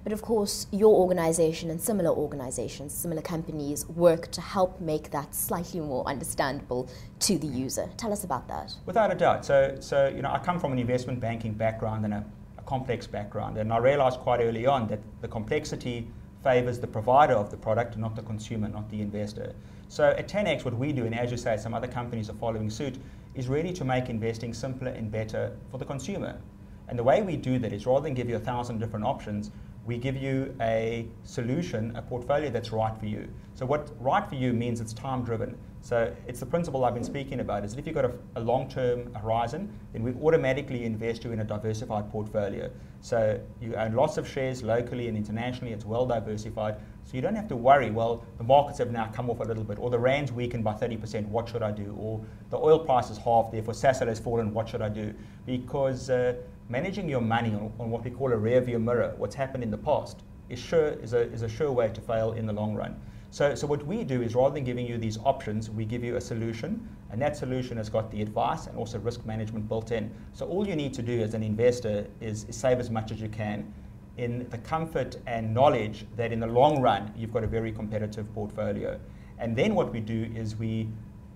But of course, your organization and similar organizations, similar companies work to help make that slightly more understandable to the user. Tell us about that. Without a doubt. So I come from an investment banking background and a complex background, and I realized quite early on that the complexity favors the provider of the product, not the consumer, not the investor. So at 10X, what we do, and as you say, some other companies are following suit, is really to make investing simpler and better for the consumer. And the way we do that is, rather than give you 1,000 different options, we give you a solution, a portfolio that's right for you. So what right for you means it's time driven. So it's the principle I've been speaking about, is that if you've got a long-term horizon, then we automatically invest you in a diversified portfolio. So you own lots of shares locally and internationally, it's well diversified, so you don't have to worry, well, the markets have now come off a little bit, or the rand's weakened by 30%, what should I do? Or the oil price is halved, therefore Sasol has fallen, what should I do? Because managing your money on what we call a rear view mirror, what's happened in the past, is a sure way to fail in the long run. So what we do is, rather than giving you these options, we give you a solution, and that solution has got the advice and also risk management built in. So all you need to do as an investor is save as much as you can, in the comfort and knowledge that in the long run you've got a very competitive portfolio. And then what we do is we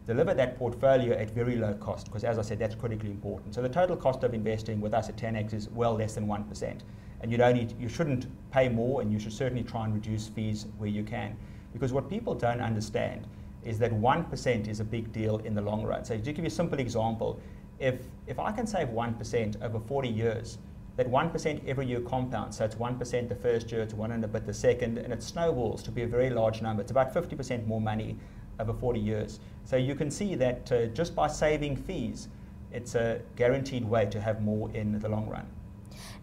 deliver that portfolio at very low cost, because as I said, that's critically important. So the total cost of investing with us at 10X is well less than 1%. And you shouldn't pay more, and you should certainly try and reduce fees where you can. Because what people don't understand is that 1% is a big deal in the long run. So to give you a simple example, if I can save 1% over 40 years, that 1% every year compounds. So it's 1% the first year, it's 1 and a bit the second, and it snowballs to be a very large number. It's about 50% more money over 40 years. So you can see that just by saving fees, it's a guaranteed way to have more in the long run.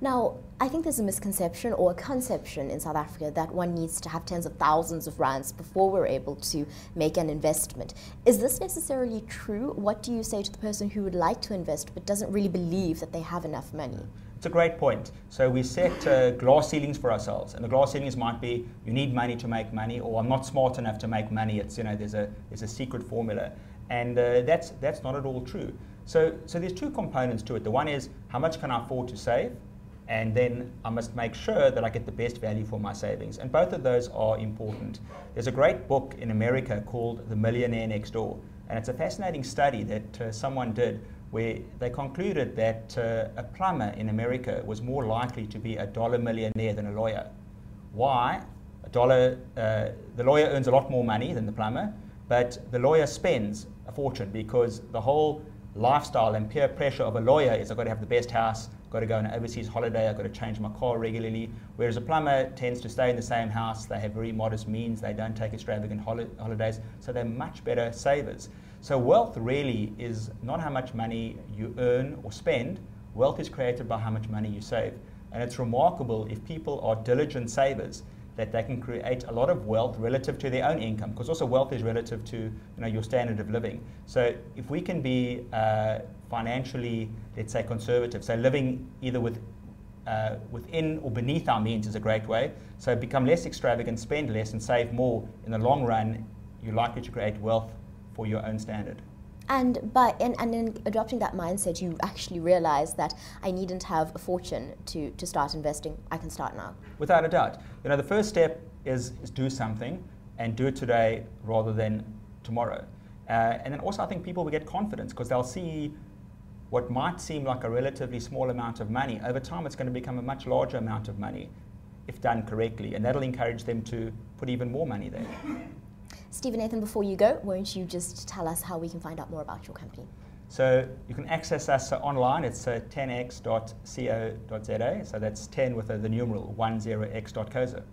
Now, I think there's a misconception or a conception in South Africa that one needs to have tens of thousands of rands before we're able to make an investment. Is this necessarily true? What do you say to the person who would like to invest but doesn't really believe that they have enough money? It's a great point. So we set glass ceilings for ourselves, and the glass ceilings might be, you need money to make money, or I'm not smart enough to make money. It's, there's a secret formula, and that's not at all true. So there's two components to it. The one is, how much can I afford to save? And then I must make sure that I get the best value for my savings. And both of those are important. There's a great book in America called The Millionaire Next Door. And it's a fascinating study that someone did, where they concluded that a plumber in America was more likely to be a dollar millionaire than a lawyer. Why? The lawyer earns a lot more money than the plumber, but the lawyer spends a fortune, because the whole lifestyle and peer pressure of a lawyer is, I've got to have the best house, got to go on an overseas holiday, I've got to change my car regularly, whereas a plumber tends to stay in the same house, they have very modest means, they don't take extravagant holidays, so they're much better savers. So wealth really is not how much money you earn or spend, wealth is created by how much money you save. And it's remarkable, if people are diligent savers, that they can create a lot of wealth relative to their own income, because also wealth is relative to your standard of living. So if we can be financially, let's say, conservative, so living either within or beneath our means is a great way. So become less extravagant, spend less, and save more. In the long run, you're likely to create wealth for your own standard. And in adopting that mindset, you actually realize that I needn't have a fortune to start investing. I can start now. Without a doubt. The first step is do something, and do it today rather than tomorrow. And then also I think people will get confidence, because they'll see what might seem like a relatively small amount of money. Over time, it's going to become a much larger amount of money if done correctly, and that'll encourage them to put even more money there. Stephen, Nathan, before you go, won't you just tell us how we can find out more about your company? So you can access us online. It's 10x.co.za. So that's 10 with the numeral 10x.co.za.